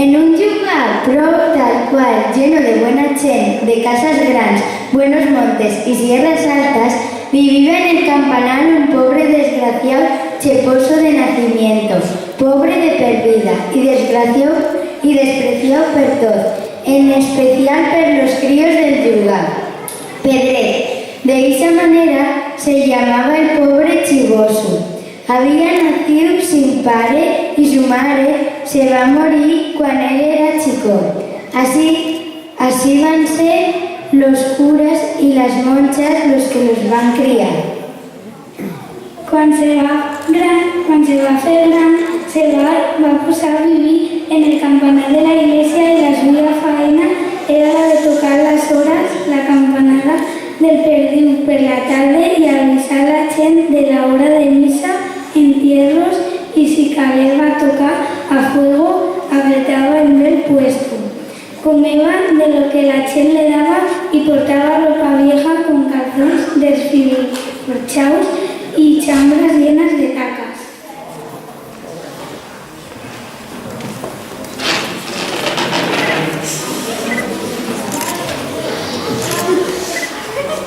En un llugar prou tal cual, lleno de buena gent, de casas grandes, buenos montes y sierras altas, vivía en el campanar un pobre desgraciado cheposo de nacimiento, pobre de per vida y despreciado per tot, en especial per los críos del llugar. Pedret, de esa manera se llamaba el pobre chivoso. Había nacido sin pare y su madre se va a morir cuando él era chico. Así van ser los curas y las monjas los que los van criar. Quan se va fer gran, se va posar a vivir en el campanar de la iglesia y la suya faena era la de tocar las horas, la campanada del perdiu per la tarde y avisar a la gent de la hora de misa, entierros y si caleva tocar a fuego, apretaba en el puesto. Comeban de lo que la gent le daba y portaba ropa vieja con calzones desfilorchaos y chambras llenas de tacas.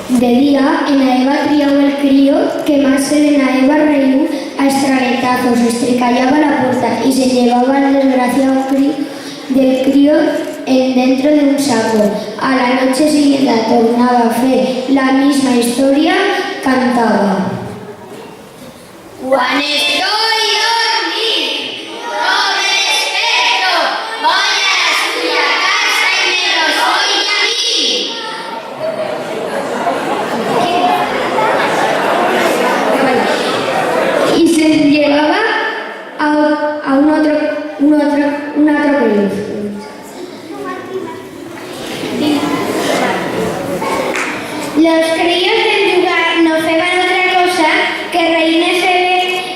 De día, Enaeva criaba el crío, que más se Enaeva reíu a estraguetazos, estricallaba la puerta y se llevaba al desgraciado del crío dentro de un saco. A la noche siguiente tornaba a fer la misma historia, cantaba. Quan estoy dormit, no me despierto, voy a la suya casa y me los oye a mí. Y se llevaba a un otro crío. Los críos del lugar no feban otra cosa que reírse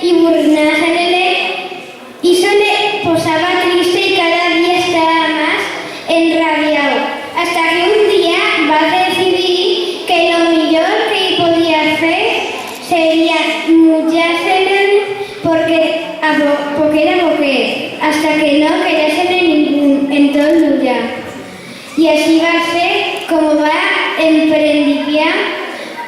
y burlarse de él, y eso le posaba triste y cada día estaba más enrabiado, hasta que un día va a decidir que lo mejor que podía hacer sería mullárselo porque era porque hasta que no queríase en todo el lugar. Y así va a ser como va a emprendir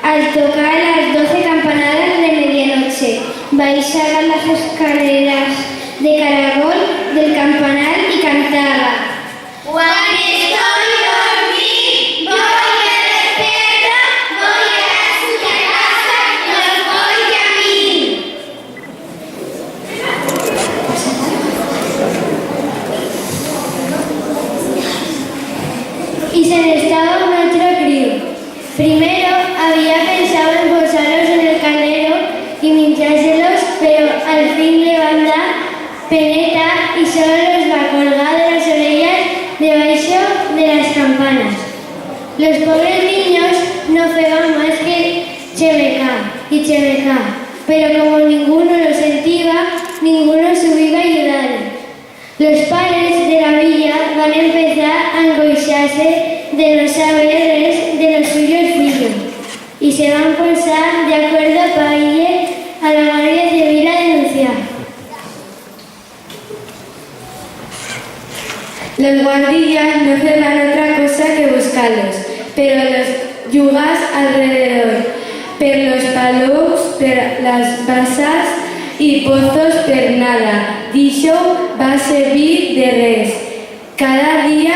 al tocar las 12 campanadas de medianoche. Baixaba las escaleras de caracol del campanar y cantaba. Quan estoy dormit, voy a despierto, voy a la suya casa y los voy a mí. Y se le estaba un otro crío. Primero había pensado en posarlos en el caldero y minchárselos, pero al fin le van a dar peneta y solo los va a colgar de las orejas debajo de las campanas. Los pobres niños no feban más que chemecar y chemecar, pero como ninguno lo sentía, ninguno se iba a ayudar. Los padres de la villa van a empezar a angoixarse de no saber de los suyos fillos y se van a posar de acuerdo para ir a la Guardia Civil a denunciar. Los guardillas no hacen otra cosa que buscarlos, pero los llugars alrededor, per los palos, per las basas y pozos per nada. D'ixo va servir de res. Cada día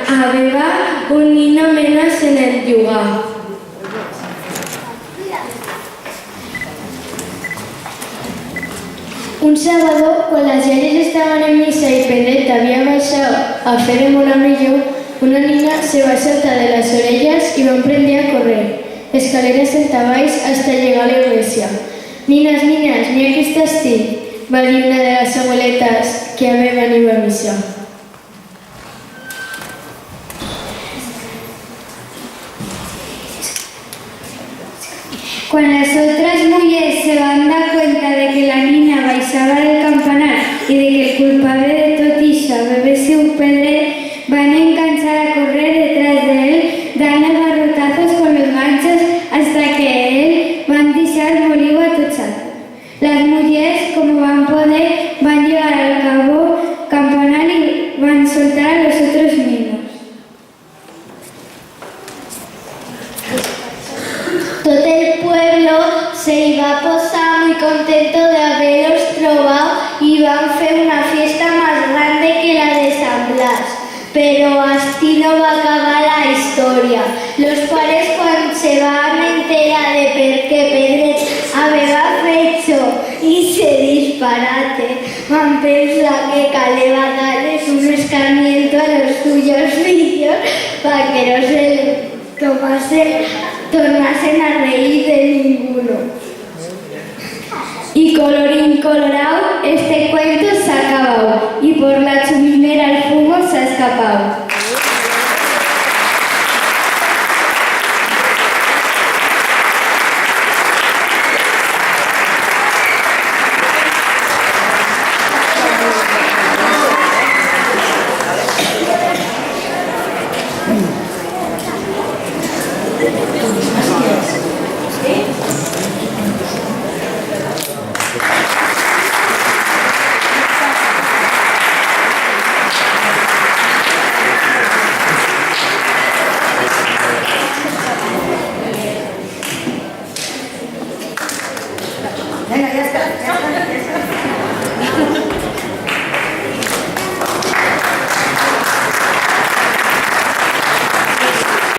había un niño menos en el llugar. Un sábado, cuando las llaves estaban en misa y Pedret había bajado a hacer el monamillo, una niña se va a saltar de las orejas y va a emprender a correr. Escaleras sentabais hasta llegar a la iglesia. Niñas, mira que estás tú, va a decir una de las abueletas que habían ido a misa. Cuando las otras mujeres se van a dar cuenta de que la niña baixaba del campanar y de que el culpable de tot ixa bebé un Pedret, van a enganchar a correr detrás de él, dando garrotazos con los ganchos hasta que él van a deixar morir atochado. Las mujeres, como van a poder, van a llevar al cabo campanar y se iba posar muy contento de haberlos trobado y van a hacer una fiesta más grande que la de San Blas. Pero así no va a acabar la historia. Los pares cuando se van a enterar de per qué Pedret había hecho y se disparate, van a pensar que Cale va a darles un escarmiento a los suyos fillos para que no se tornasen a reír de ninguno. Y colorín colorado, este cuento se ha acabado y por la chuminera el fumo se ha escapado. Venga, ya está.